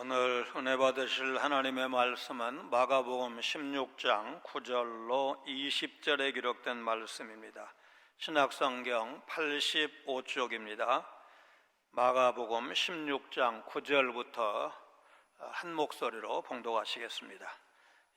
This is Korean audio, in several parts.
오늘 은혜 받으실 하나님의 말씀은 마가복음 16장 9절로 20절에 기록된 말씀입니다. 신약성경 85쪽입니다. 마가복음 16장 9절부터 한 목소리로 봉독하시겠습니다.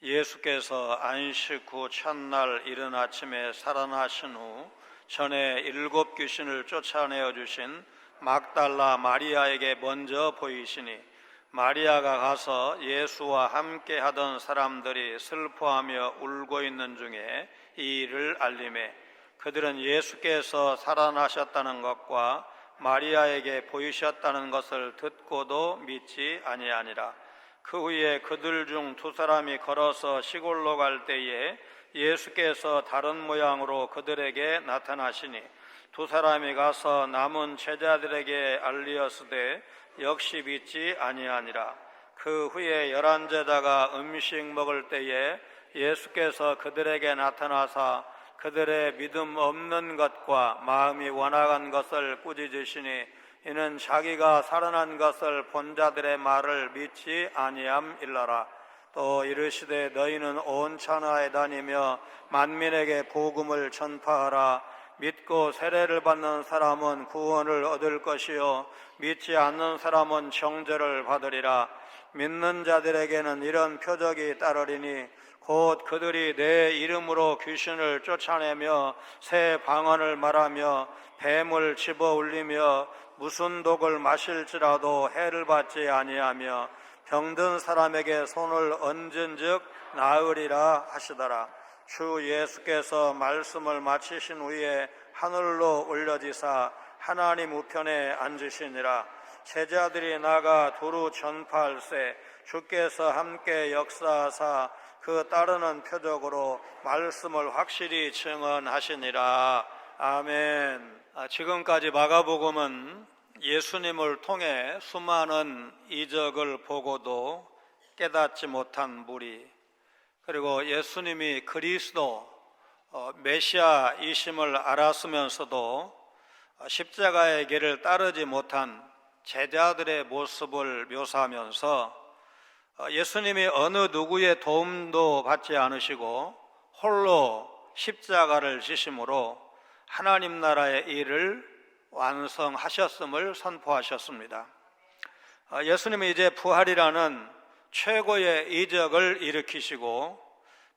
예수께서 안식 후 첫날 이른 아침에 살아나신 후 전에 7 귀신을 쫓아내어 주신 막달라 마리아에게 먼저 보이시니 마리아가 가서 예수와 함께 하던 사람들이 슬퍼하며 울고 있는 중에 이 일을 알리매 그들은 예수께서 살아나셨다는 것과 마리아에게 보이셨다는 것을 듣고도 믿지 아니하니라. 그 후에 그들 중 2 사람이 걸어서 시골로 갈 때에 예수께서 다른 모양으로 그들에게 나타나시니 2 사람이 가서 남은 제자들에게 알리었으되 역시 믿지 아니하니라. 그 후에 11제자가 음식 먹을 때에 예수께서 그들에게 나타나사 그들의 믿음 없는 것과 마음이 완악한 것을 꾸짖으시니 이는 자기가 살아난 것을 본 자들의 말을 믿지 아니함일러라. 또 이르시되 너희는 온 천하에 다니며 만민에게 복음을 전파하라. 믿고 세례를 받는 사람은 구원을 얻을 것이요 믿지 않는 사람은 정죄를 받으리라. 믿는 자들에게는 이런 표적이 따르리니 곧 그들이 내 이름으로 귀신을 쫓아내며 새 방언을 말하며 뱀을 집어 울리며 무슨 독을 마실지라도 해를 받지 아니하며 병든 사람에게 손을 얹은즉 나으리라 하시더라. 주 예수께서 말씀을 마치신 후에 하늘로 올려지사 하나님 우편에 앉으시니라. 제자들이 나가 두루 전파할세 주께서 함께 역사하사 그 따르는 표적으로 말씀을 확실히 증언하시니라. 아멘. 지금까지 마가복음은 예수님을 통해 수많은 이적을 보고도 깨닫지 못한 무리, 그리고 예수님이 그리스도 메시아이심을 알았으면서도 십자가의 길을 따르지 못한 제자들의 모습을 묘사하면서 예수님이 어느 누구의 도움도 받지 않으시고 홀로 십자가를 지심으로 하나님 나라의 일을 완성하셨음을 선포하셨습니다. 예수님이 이제 부활이라는 최고의 이적을 일으키시고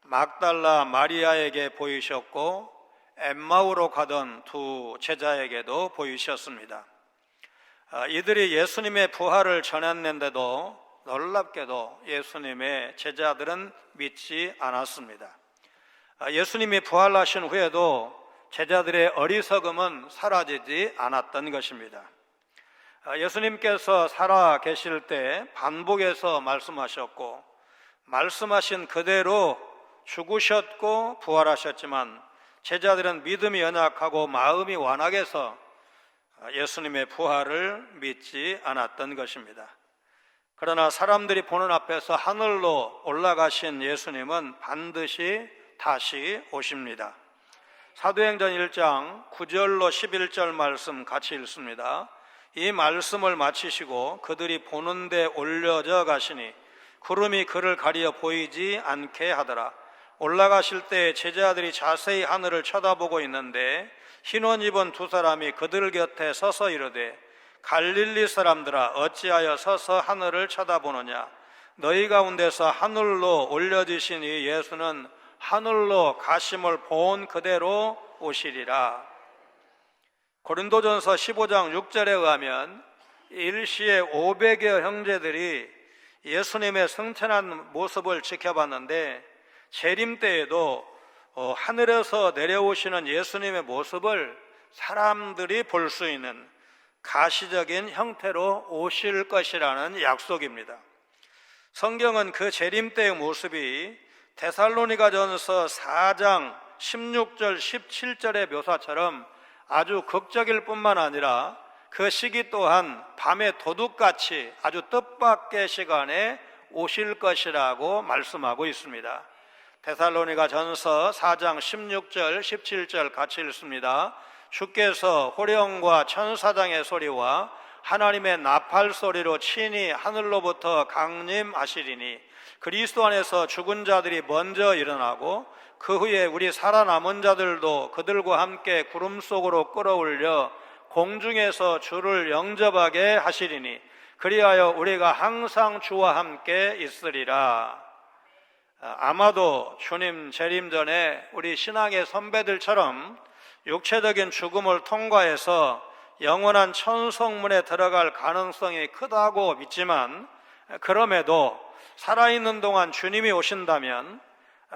막달라 마리아에게 보이셨고 엠마오로 가던 2 제자에게도 보이셨습니다. 이들이 예수님의 부활을 전했는데도 놀랍게도 예수님의 제자들은 믿지 않았습니다. 예수님이 부활하신 후에도 제자들의 어리석음은 사라지지 않았던 것입니다. 예수님께서 살아 계실 때 반복해서 말씀하셨고 말씀하신 그대로 죽으셨고 부활하셨지만 제자들은 믿음이 연약하고 마음이 완악해서 예수님의 부활을 믿지 않았던 것입니다. 그러나 사람들이 보는 앞에서 하늘로 올라가신 예수님은 반드시 다시 오십니다. 사도행전 1장 9절로 11절 말씀 같이 읽습니다. 이 말씀을 마치시고 그들이 보는 데 올려져 가시니 구름이 그를 가리어 보이지 않게 하더라. 올라가실 때 제자들이 자세히 하늘을 쳐다보고 있는데 흰옷 입은 2 사람이 그들 곁에 서서 이르되 갈릴리 사람들아 어찌하여 서서 하늘을 쳐다보느냐. 너희 가운데서 하늘로 올려지신 이 예수는 하늘로 가심을 본 그대로 오시리라. 고린도전서 15장 6절에 의하면 일시에 500여 형제들이 예수님의 승천한 모습을 지켜봤는데 재림 때에도 하늘에서 내려오시는 예수님의 모습을 사람들이 볼 수 있는 가시적인 형태로 오실 것이라는 약속입니다. 성경은 그 재림 때의 모습이 데살로니가전서 4장 16절 17절의 묘사처럼 아주 극적일 뿐만 아니라 그 시기 또한 밤의 도둑같이 아주 뜻밖의 시간에 오실 것이라고 말씀하고 있습니다. 데살로니가전서 4장 16절 17절 같이 읽습니다. 주께서 호령과 천사장의 소리와 하나님의 나팔 소리로 친히 하늘로부터 강림하시리니 그리스도 안에서 죽은 자들이 먼저 일어나고 그 후에 우리 살아남은 자들도 그들과 함께 구름 속으로 끌어올려 공중에서 주를 영접하게 하시리니 그리하여 우리가 항상 주와 함께 있으리라. 아마도 주님 재림 전에 우리 신앙의 선배들처럼 육체적인 죽음을 통과해서 영원한 천성문에 들어갈 가능성이 크다고 믿지만, 그럼에도 살아있는 동안 주님이 오신다면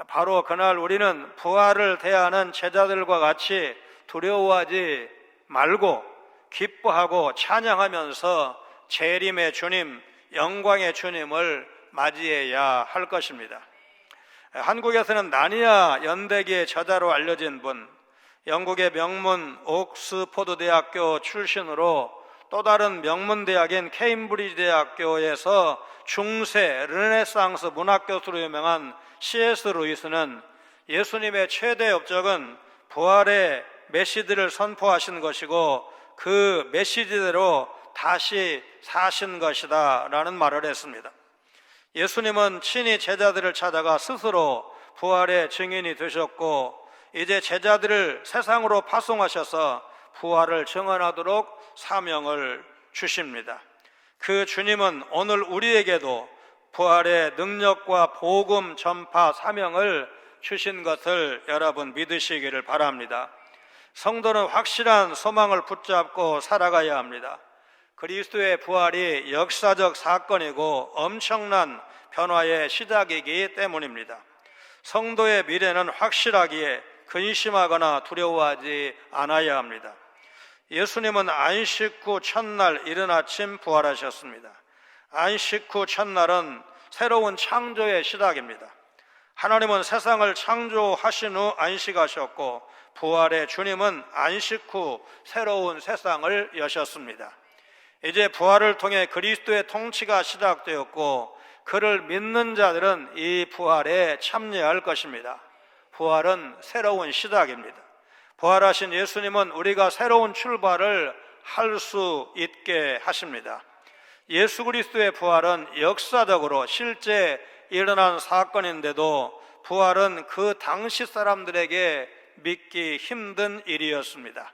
바로 그날 우리는 부활을 대하는 제자들과 같이 두려워하지 말고 기뻐하고 찬양하면서 재림의 주님, 영광의 주님을 맞이해야 할 것입니다. 한국에서는 나니아 연대기의 저자로 알려진 분, 영국의 명문 옥스포드 대학교 출신으로 또 다른 명문 대학인 케임브리지 대학교에서 중세 르네상스 문학 교수로 유명한 C.S. 루이스는 예수님의 최대 업적은 부활의 메시지를 선포하신 것이고 그 메시지대로 다시 사신 것이다 라는 말을 했습니다. 예수님은 친히 제자들을 찾아가 스스로 부활의 증인이 되셨고 이제 제자들을 세상으로 파송하셔서 부활을 증언하도록 사명을 주십니다. 그 주님은 오늘 우리에게도 부활의 능력과 복음 전파 사명을 주신 것을 여러분 믿으시기를 바랍니다. 성도는 확실한 소망을 붙잡고 살아가야 합니다. 그리스도의 부활이 역사적 사건이고 엄청난 변화의 시작이기 때문입니다. 성도의 미래는 확실하기에 근심하거나 두려워하지 않아야 합니다. 예수님은 안식 후 첫날 이른 아침 부활하셨습니다. 안식 후 첫날은 새로운 창조의 시작입니다. 하나님은 세상을 창조하신 후 안식하셨고 부활의 주님은 안식 후 새로운 세상을 여셨습니다. 이제 부활을 통해 그리스도의 통치가 시작되었고 그를 믿는 자들은 이 부활에 참여할 것입니다. 부활은 새로운 시작입니다. 부활하신 예수님은 우리가 새로운 출발을 할 수 있게 하십니다. 예수 그리스도의 부활은 역사적으로 실제 일어난 사건인데도 부활은 그 당시 사람들에게 믿기 힘든 일이었습니다.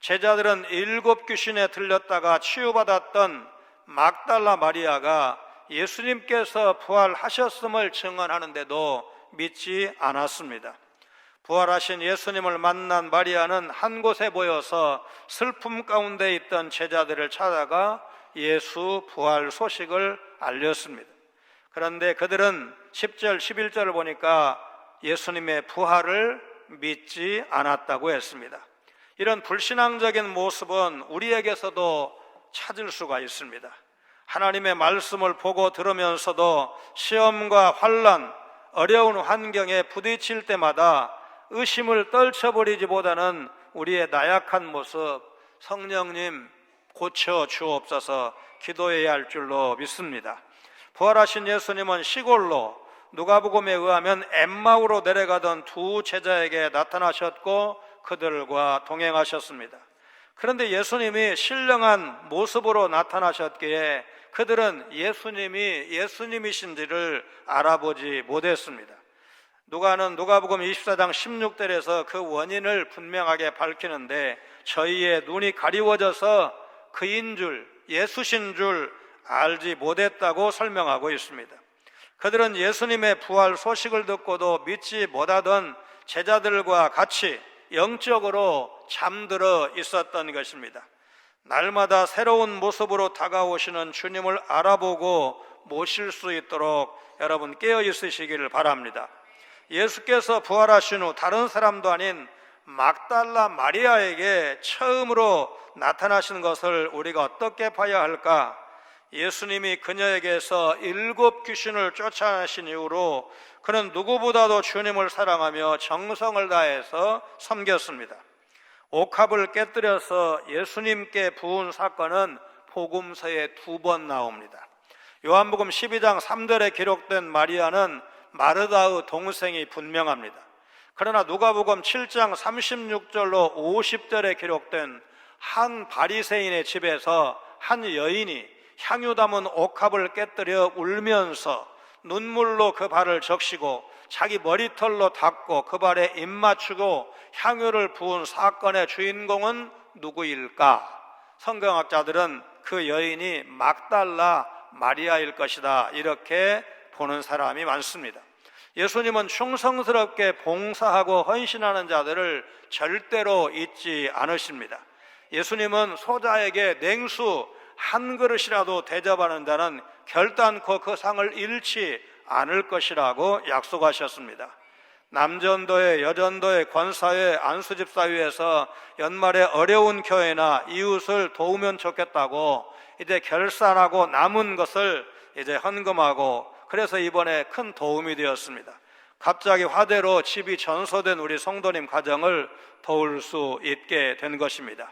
제자들은 7 귀신에 들렸다가 치유받았던 막달라 마리아가 예수님께서 부활하셨음을 증언하는데도 믿지 않았습니다. 부활하신 예수님을 만난 마리아는 한 곳에 모여서 슬픔 가운데 있던 제자들을 찾아가 예수 부활 소식을 알렸습니다. 그런데 그들은 10절, 11절을 보니까 예수님의 부활을 믿지 않았다고 했습니다. 이런 불신앙적인 모습은 우리에게서도 찾을 수가 있습니다. 하나님의 말씀을 보고 들으면서도 시험과 환난, 어려운 환경에 부딪힐 때마다 의심을 떨쳐버리기보다는 우리의 나약한 모습, 성령님 고쳐 주옵소서 기도해야 할 줄로 믿습니다. 부활하신 예수님은 시골로 누가복음에 의하면 엠마오로 내려가던 두 제자에게 나타나셨고 그들과 동행하셨습니다. 그런데 예수님이 신령한 모습으로 나타나셨기에 그들은 예수님이 예수님이신지를 알아보지 못했습니다. 누가는 누가복음 24장 16절에서 그 원인을 분명하게 밝히는데 저희의 눈이 가리워져서 그인 줄, 예수신 줄 알지 못했다고 설명하고 있습니다. 그들은 예수님의 부활 소식을 듣고도 믿지 못하던 제자들과 같이 영적으로 잠들어 있었던 것입니다. 날마다 새로운 모습으로 다가오시는 주님을 알아보고 모실 수 있도록 여러분 깨어 있으시기를 바랍니다. 예수께서 부활하신 후 다른 사람도 아닌 막달라 마리아에게 처음으로 나타나신 것을 우리가 어떻게 봐야 할까? 예수님이 그녀에게서 7 귀신을 쫓아내신 이후로 그는 누구보다도 주님을 사랑하며 정성을 다해서 섬겼습니다. 옥합을 깨뜨려서 예수님께 부은 사건은 복음서에 2번 나옵니다. 요한복음 12장 3절에 기록된 마리아는 마르다의 동생이 분명합니다. 그러나 누가복음 7장 36절로 50절에 기록된 한 바리새인의 집에서 한 여인이 향유 담은 옥합을 깨뜨려 울면서 눈물로 그 발을 적시고 자기 머리털로 닦고 그 발에 입 맞추고 향유를 부은 사건의 주인공은 누구일까? 성경학자들은 그 여인이 막달라 마리아일 것이다, 이렇게 보는 사람이 많습니다. 예수님은 충성스럽게 봉사하고 헌신하는 자들을 절대로 잊지 않으십니다. 예수님은 소자에게 냉수 한 그릇이라도 대접하는 자는 결단코 그 상을 잃지 않을 것이라고 약속하셨습니다. 남전도회, 여전도회, 권사회, 안수집사회에서 연말에 어려운 교회나 이웃을 도우면 좋겠다고 이제 결산하고 남은 것을 이제 헌금하고, 그래서 이번에 큰 도움이 되었습니다. 갑자기 화재로 집이 전소된 우리 성도님 가정을 도울 수 있게 된 것입니다.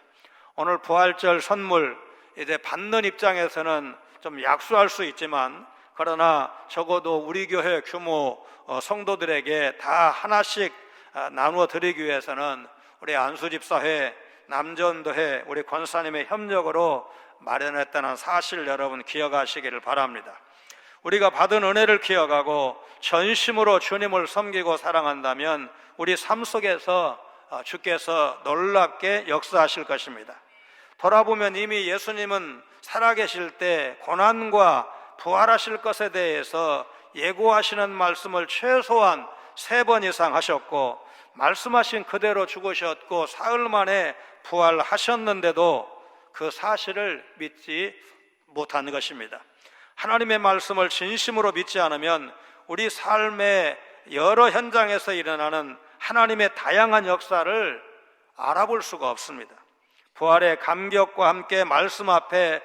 오늘 부활절 선물 이제 받는 입장에서는 좀 약수할 수 있지만, 그러나 적어도 우리 교회 규모 성도들에게 다 하나씩 나누어 드리기 위해서는 우리 안수집사회, 남전도회, 우리 권사님의 협력으로 마련했다는 사실 여러분 기억하시기를 바랍니다. 우리가 받은 은혜를 기억하고 전심으로 주님을 섬기고 사랑한다면 우리 삶 속에서 주께서 놀랍게 역사하실 것입니다. 돌아보면 이미 예수님은 살아계실 때 고난과 부활하실 것에 대해서 예고하시는 말씀을 최소한 3번 이상 하셨고, 말씀하신 그대로 죽으셨고 사흘 만에 부활하셨는데도 그 사실을 믿지 못한 것입니다. 하나님의 말씀을 진심으로 믿지 않으면 우리 삶의 여러 현장에서 일어나는 하나님의 다양한 역사를 알아볼 수가 없습니다. 부활의 감격과 함께 말씀 앞에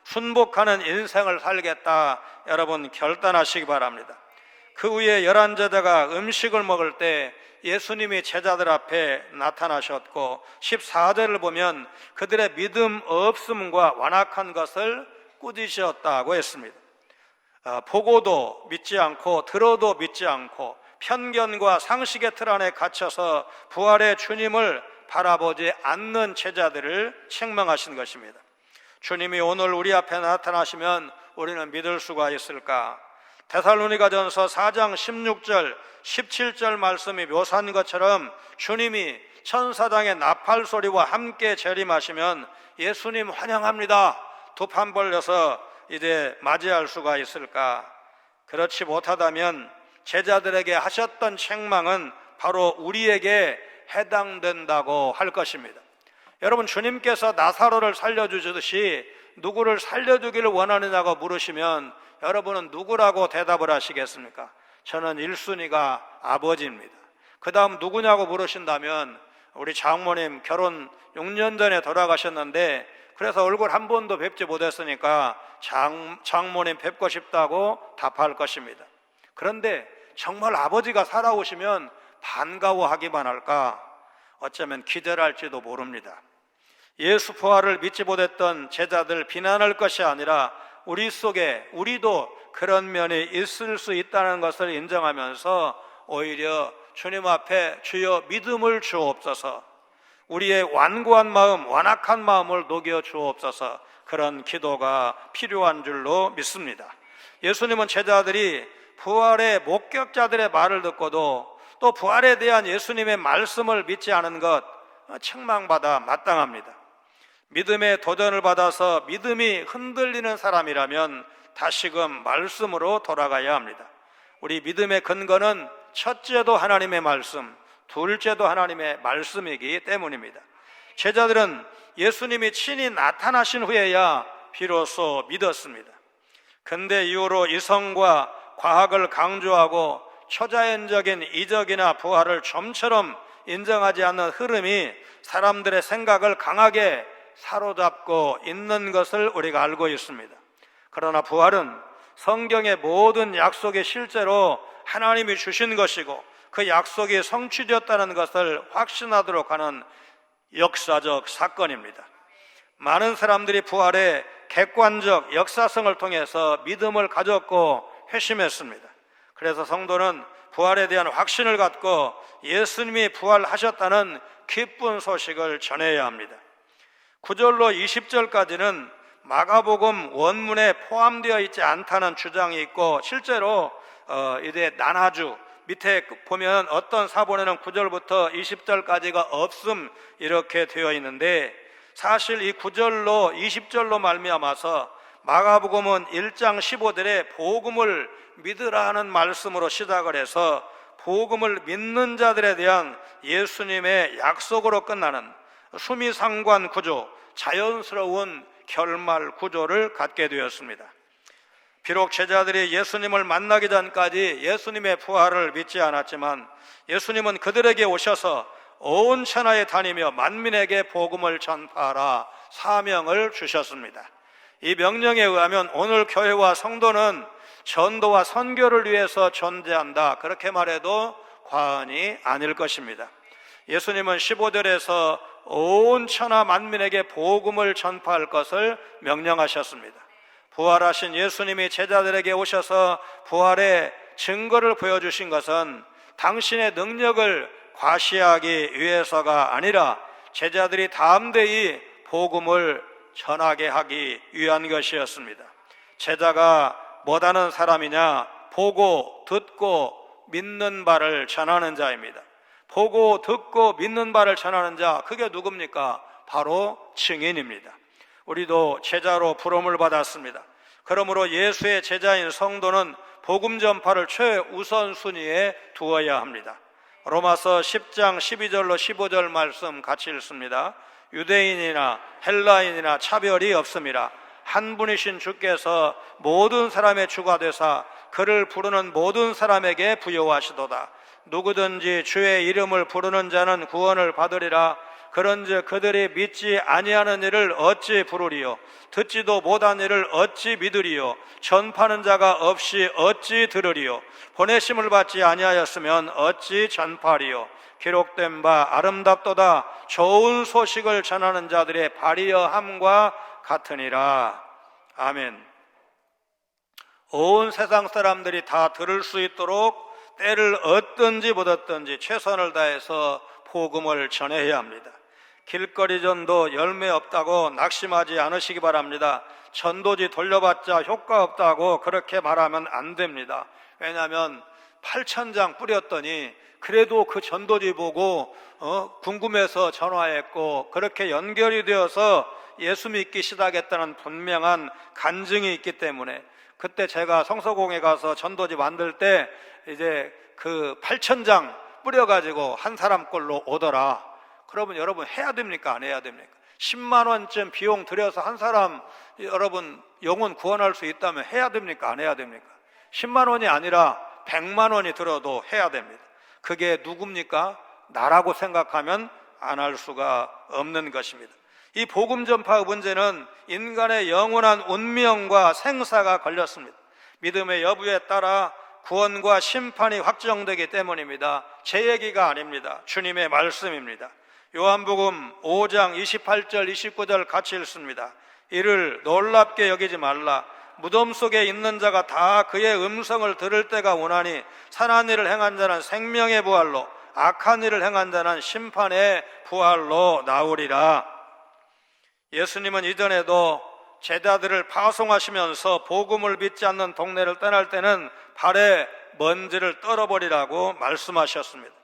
순복하는 인생을 살겠다, 여러분 결단하시기 바랍니다. 그 후에 11제자가 음식을 먹을 때 예수님이 제자들 앞에 나타나셨고 14절을 보면 그들의 믿음 없음과 완악한 것을 꾸짖으셨다고 했습니다. 보고도 믿지 않고 들어도 믿지 않고 편견과 상식의 틀 안에 갇혀서 부활의 주님을 바라보지 않는 제자들을 책망하신 것입니다. 주님이 오늘 우리 앞에 나타나시면 우리는 믿을 수가 있을까? 데살로니가전서 4장 16절 17절 말씀이 묘사한 것처럼 주님이 천사장의 나팔 소리와 함께 재림하시면 예수님 환영합니다, 두 판 벌려서 이제 맞이할 수가 있을까? 그렇지 못하다면 제자들에게 하셨던 책망은 바로 우리에게 해당된다고 할 것입니다. 여러분, 주님께서 나사로를 살려주듯이 누구를 살려주기를 원하느냐고 물으시면 여러분은 누구라고 대답을 하시겠습니까? 저는 1순위가 아버지입니다. 그 다음 누구냐고 물으신다면 우리 장모님 결혼 6년 전에 돌아가셨는데 그래서 얼굴 한 번도 뵙지 못했으니까 장모님 뵙고 싶다고 답할 것입니다. 그런데 정말 아버지가 살아오시면 반가워하기만 할까? 어쩌면 기절할지도 모릅니다. 예수 부활을 믿지 못했던 제자들 비난할 것이 아니라 우리 속에 우리도 그런 면이 있을 수 있다는 것을 인정하면서 오히려 주님 앞에 주여 믿음을 주옵소서, 우리의 완고한 마음, 완악한 마음을 녹여 주옵소서, 그런 기도가 필요한 줄로 믿습니다. 예수님은 제자들이 부활의 목격자들의 말을 듣고도 또 부활에 대한 예수님의 말씀을 믿지 않은 것 책망받아 마땅합니다. 믿음의 도전을 받아서 믿음이 흔들리는 사람이라면 다시금 말씀으로 돌아가야 합니다. 우리 믿음의 근거는 첫째도 하나님의 말씀, 둘째도 하나님의 말씀이기 때문입니다. 제자들은 예수님이 친히 나타나신 후에야 비로소 믿었습니다. 근대 이후로 이성과 과학을 강조하고 초자연적인 이적이나 부활을 좀처럼 인정하지 않는 흐름이 사람들의 생각을 강하게 사로잡고 있는 것을 우리가 알고 있습니다. 그러나 부활은 성경의 모든 약속이 실제로 하나님이 주신 것이고 그 약속이 성취되었다는 것을 확신하도록 하는 역사적 사건입니다. 많은 사람들이 부활의 객관적 역사성을 통해서 믿음을 가졌고 회심했습니다. 그래서 성도는 부활에 대한 확신을 갖고 예수님이 부활하셨다는 기쁜 소식을 전해야 합니다. 9절로 20절까지는 마가복음 원문에 포함되어 있지 않다는 주장이 있고, 실제로 이제 나나주 밑에 보면 어떤 사본에는 9절부터 20절까지가 없음 이렇게 되어 있는데, 사실 이 9절로 20절로 말미암아서 마가복음은 1장 15절에 복음을 믿으라는 말씀으로 시작을 해서 복음을 믿는 자들에 대한 예수님의 약속으로 끝나는 수미상관 구조, 자연스러운 결말 구조를 갖게 되었습니다. 비록 제자들이 예수님을 만나기 전까지 예수님의 부활을 믿지 않았지만, 예수님은 그들에게 오셔서 온 천하에 다니며 만민에게 복음을 전파하라 사명을 주셨습니다. 이 명령에 의하면 오늘 교회와 성도는 전도와 선교를 위해서 존재한다, 그렇게 말해도 과언이 아닐 것입니다. 예수님은 15절에서 온 천하 만민에게 복음을 전파할 것을 명령하셨습니다. 부활하신 예수님이 제자들에게 오셔서 부활의 증거를 보여주신 것은 당신의 능력을 과시하기 위해서가 아니라 제자들이 담대히 복음을 전하게 하기 위한 것이었습니다. 제자가 뭐다는 사람이냐? 보고 듣고 믿는 바를 전하는 자입니다. 보고 듣고 믿는 바를 전하는 자, 그게 누굽니까? 바로 증인입니다. 우리도 제자로 부름을 받았습니다. 그러므로 예수의 제자인 성도는 복음 전파를 최우선순위에 두어야 합니다. 로마서 10장 12절로 15절 말씀 같이 읽습니다. 유대인이나 헬라인이나 차별이 없습니다. 한 분이신 주께서 모든 사람의 주가 되사 그를 부르는 모든 사람에게 부여하시도다. 누구든지 주의 이름을 부르는 자는 구원을 받으리라. 그런즉 그들이 믿지 아니하는 일을 어찌 부르리요? 듣지도 못한 일을 어찌 믿으리요? 전파하는 자가 없이 어찌 들으리요? 보내심을 받지 아니하였으면 어찌 전파하리요? 기록된 바 아름답도다. 좋은 소식을 전하는 자들의 발이여함과 같으니라. 아멘. 온 세상 사람들이 다 들을 수 있도록 때를 얻든지 못 얻든지 최선을 다해서 복음을 전해야 합니다. 길거리 전도 열매 없다고 낙심하지 않으시기 바랍니다. 전도지 돌려봤자 효과 없다고 그렇게 말하면 안 됩니다. 왜냐하면 8,000장 뿌렸더니 그래도 그 전도지 보고 궁금해서 전화했고, 그렇게 연결이 되어서 예수 믿기 시작했다는 분명한 간증이 있기 때문에, 그때 제가 성서공에 가서 전도지 만들 때 이제 그 8,000장 뿌려가지고 한 사람 꼴로 오더라. 그러면 여러분 해야 됩니까? 안 해야 됩니까? 10만 원쯤 비용 들여서 한 사람 여러분 영혼 구원할 수 있다면 해야 됩니까? 안 해야 됩니까? 10만 원이 아니라 100만 원이 들어도 해야 됩니다. 그게 누굽니까? 나라고 생각하면 안 할 수가 없는 것입니다. 이 복음 전파 문제는 인간의 영원한 운명과 생사가 걸렸습니다. 믿음의 여부에 따라 구원과 심판이 확정되기 때문입니다. 제 얘기가 아닙니다. 주님의 말씀입니다. 요한복음 5장 28절 29절 같이 읽습니다. 이를 놀랍게 여기지 말라. 무덤 속에 있는 자가 다 그의 음성을 들을 때가 오나니 선한 일을 행한 자는 생명의 부활로, 악한 일을 행한 자는 심판의 부활로 나오리라. 예수님은 이전에도 제자들을 파송하시면서 복음을 믿지 않는 동네를 떠날 때는 발에 먼지를 떨어버리라고 말씀하셨습니다.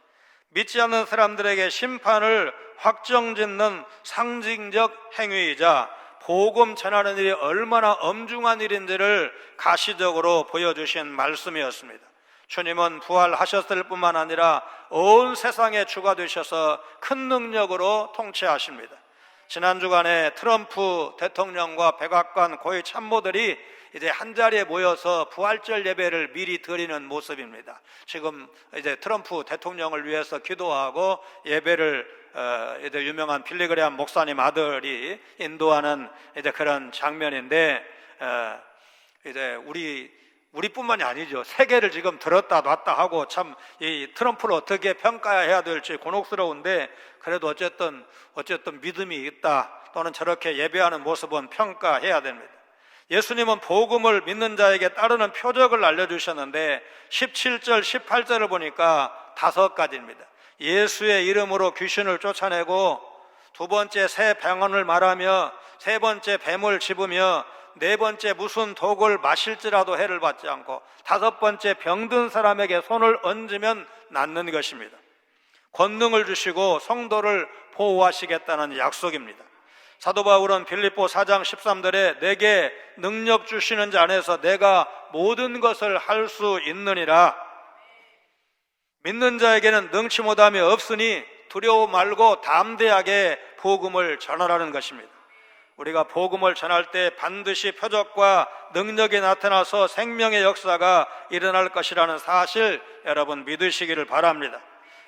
믿지 않는 사람들에게 심판을 확정짓는 상징적 행위이자 복음 전하는 일이 얼마나 엄중한 일인지를 가시적으로 보여주신 말씀이었습니다. 주님은 부활하셨을 뿐만 아니라 온 세상의 주가 되셔서 큰 능력으로 통치하십니다. 지난 주간에 트럼프 대통령과 백악관 고위 참모들이 이제 한자리에 모여서 부활절 예배를 미리 드리는 모습입니다. 지금 이제 트럼프 대통령을 위해서 기도하고 예배를 이제 유명한 빌리그레암 목사님 아들이 인도하는 이제 그런 장면인데, 이제 우리뿐만이 아니죠. 세계를 지금 들었다 놨다 하고 참 이 트럼프를 어떻게 평가해야 될지 곤혹스러운데, 그래도 어쨌든 믿음이 있다, 또는 저렇게 예배하는 모습은 평가해야 됩니다. 예수님은 복음을 믿는 자에게 따르는 표적을 알려주셨는데 17절 18절을 보니까 5가지입니다. 예수의 이름으로 귀신을 쫓아내고, 두 번째 새 병언을 말하며 세 번째 뱀을 집으며 네 번째 무슨 독을 마실지라도 해를 받지 않고 다섯 번째 병든 사람에게 손을 얹으면 낫는 것입니다. 권능을 주시고 성도를 보호하시겠다는 약속입니다. 사도 바울은 빌립보 4장 13절에 내게 능력 주시는 자 안에서 내가 모든 것을 할 수 있느니라. 믿는 자에게는 능치 못함이 없으니 두려워 말고 담대하게 복음을 전하라는 것입니다. 우리가 복음을 전할 때 반드시 표적과 능력이 나타나서 생명의 역사가 일어날 것이라는 사실 여러분 믿으시기를 바랍니다.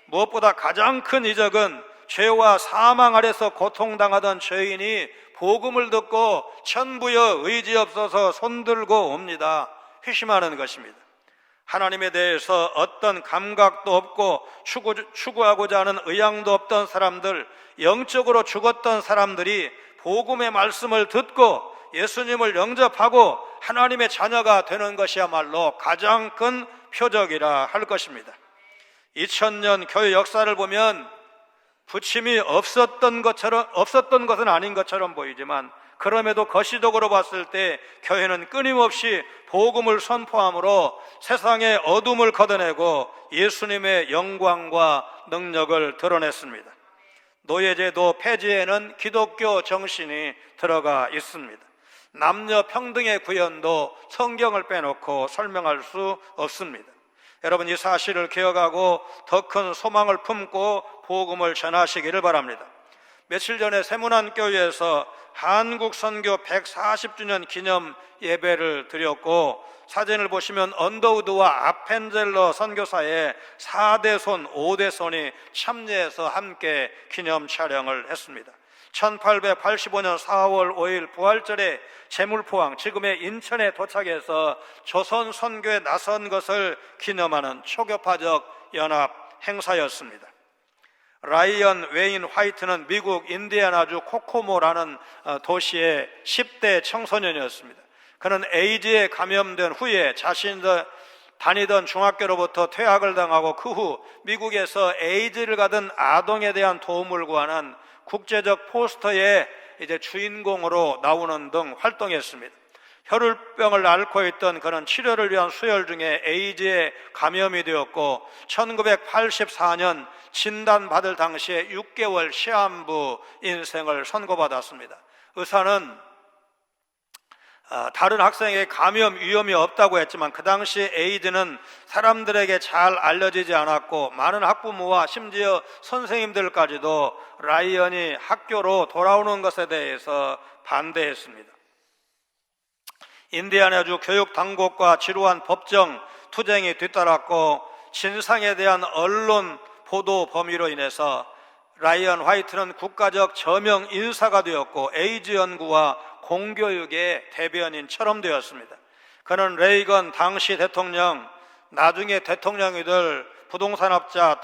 무엇보다 가장 큰 이적은 죄와 사망 아래서 고통당하던 죄인이 복음을 듣고 천부여 의지없어서 손들고 옵니다. 회심하는 것입니다. 하나님에 대해서 어떤 감각도 없고 추구하고자 하는 의향도 없던 사람들, 영적으로 죽었던 사람들이 복음의 말씀을 듣고 예수님을 영접하고 하나님의 자녀가 되는 것이야말로 가장 큰 표적이라 할 것입니다. 2000년 교회 역사를 보면 부침이 없었던 것은 아닌 것처럼 보이지만 그럼에도 거시적으로 봤을 때 교회는 끊임없이 복음을 선포함으로 세상의 어둠을 걷어내고 예수님의 영광과 능력을 드러냈습니다. 노예제도 폐지에는 기독교 정신이 들어가 있습니다. 남녀 평등의 구현도 성경을 빼놓고 설명할 수 없습니다. 여러분 이 사실을 기억하고 더 큰 소망을 품고 복음을 전하시기를 바랍니다. 며칠 전에 세문안교회에서 한국 선교 140주년 기념 예배를 드렸고 사진을 보시면 언더우드와 아펜젤러 선교사의 4대손, 5대손이 참여해서 함께 기념 촬영을 했습니다. 1885년 4월 5일 부활절에 제물포항, 지금의 인천에 도착해서 조선 선교에 나선 것을 기념하는 초교파적 연합 행사였습니다. 라이언 웨인 화이트는 미국 인디애나주 코코모라는 도시의 10대 청소년이었습니다. 그는 에이즈에 감염된 후에 자신이 다니던 중학교로부터 퇴학을 당하고 그 후 미국에서 에이즈를 가진 아동에 대한 도움을 구하는 국제적 포스터의 주인공으로 나오는 등 활동했습니다. 혈우병을 앓고 있던 그는 치료를 위한 수혈 중에 에이즈에 감염이 되었고 1984년 진단받을 당시에 6개월 시한부 인생을 선고받았습니다. 의사는 다른 학생에게 감염 위험이 없다고 했지만 그 당시 에이즈는 사람들에게 잘 알려지지 않았고 많은 학부모와 심지어 선생님들까지도 라이언이 학교로 돌아오는 것에 대해서 반대했습니다. 인디애나주 교육당국과 지루한 법정 투쟁이 뒤따랐고 진상에 대한 언론 보도 범위로 인해서 라이언 화이트는 국가적 저명 인사가 되었고 에이즈 연구와 공교육의 대변인처럼 되었습니다. 그는 레이건 당시 대통령, 나중에 대통령이 될 부동산업자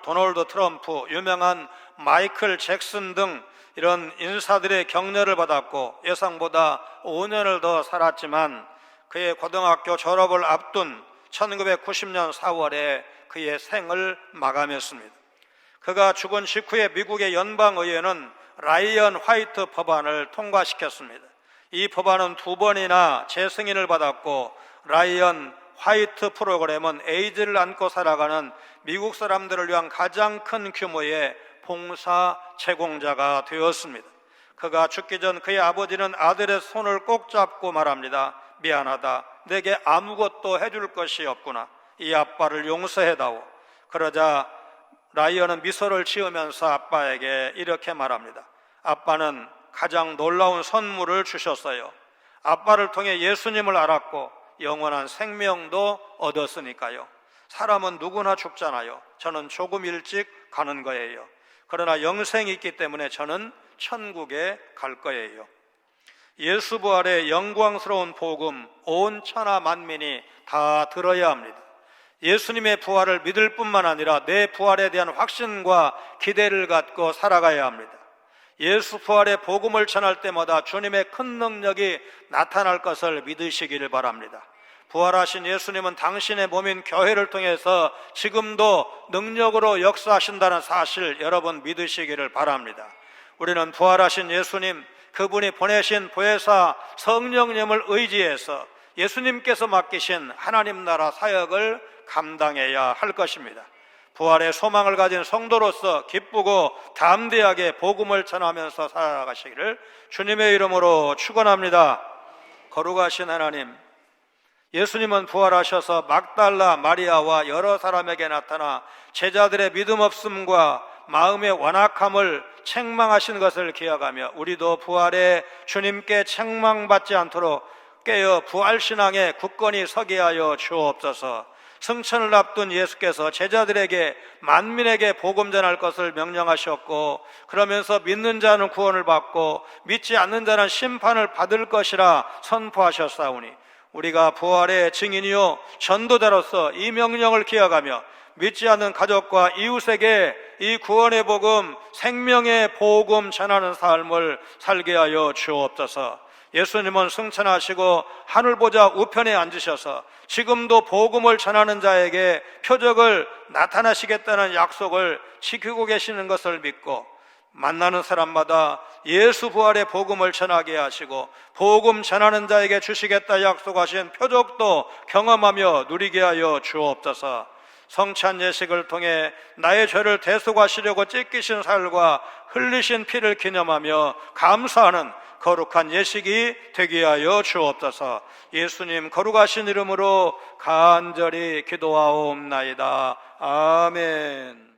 도널드 트럼프, 유명한 마이클 잭슨 등 이런 인사들의 격려를 받았고 예상보다 5년을 더 살았지만 그의 고등학교 졸업을 앞둔 1990년 4월에 그의 생을 마감했습니다. 그가 죽은 직후에 미국의 연방의회는 라이언 화이트 법안을 통과시켰습니다. 이 법안은 2번이나 재승인을 받았고 라이언 화이트 프로그램은 에이즈를 안고 살아가는 미국 사람들을 위한 가장 큰 규모의 봉사 제공자가 되었습니다. 그가 죽기 전 그의 아버지는 아들의 손을 꼭 잡고 말합니다. 미안하다. 내게 아무것도 해줄 것이 없구나. 이 아빠를 용서해다오. 그러자 라이언은 미소를 지으면서 아빠에게 이렇게 말합니다. 아빠는 가장 놀라운 선물을 주셨어요. 아빠를 통해 예수님을 알았고 영원한 생명도 얻었으니까요. 사람은 누구나 죽잖아요. 저는 조금 일찍 가는 거예요. 그러나 영생이 있기 때문에 저는 천국에 갈 거예요. 예수 부활의 영광스러운 복음 온 천하 만민이 다 들어야 합니다. 예수님의 부활을 믿을 뿐만 아니라 내 부활에 대한 확신과 기대를 갖고 살아가야 합니다. 예수 부활의 복음을 전할 때마다 주님의 큰 능력이 나타날 것을 믿으시기를 바랍니다. 부활하신 예수님은 당신의 몸인 교회를 통해서 지금도 능력으로 역사하신다는 사실 여러분 믿으시기를 바랍니다. 우리는 부활하신 예수님, 그분이 보내신 보혜사 성령님을 의지해서 예수님께서 맡기신 하나님 나라 사역을 감당해야 할 것입니다. 부활의 소망을 가진 성도로서 기쁘고 담대하게 복음을 전하면서 살아가시기를 주님의 이름으로 축원합니다. 거룩하신 하나님, 예수님은 부활하셔서 막달라 마리아와 여러 사람에게 나타나 제자들의 믿음 없음과 마음의 완악함을 책망하신 것을 기억하며 우리도 부활의 주님께 책망받지 않도록 깨어 부활신앙에 굳건히 서게 하여 주옵소서. 승천을 앞둔 예수께서 제자들에게 만민에게 복음 전할 것을 명령하셨고, 그러면서 믿는 자는 구원을 받고 믿지 않는 자는 심판을 받을 것이라 선포하셨사오니 우리가 부활의 증인이요 전도자로서 이 명령을 기억하며 믿지 않는 가족과 이웃에게 이 구원의 복음, 생명의 복음 전하는 삶을 살게 하여 주옵소서. 예수님은 승천하시고 하늘 보좌 우편에 앉으셔서 지금도 복음을 전하는 자에게 표적을 나타나시겠다는 약속을 지키고 계시는 것을 믿고 만나는 사람마다 예수 부활의 복음을 전하게 하시고 복음 전하는 자에게 주시겠다 약속하신 표적도 경험하며 누리게 하여 주옵소서. 성찬 예식을 통해 나의 죄를 대속하시려고 찢기신 살과 흘리신 피를 기념하며 감사하는 거룩한 예식이 되게 하여 주옵소서. 예수님 거룩하신 이름으로 간절히 기도하옵나이다. 아멘.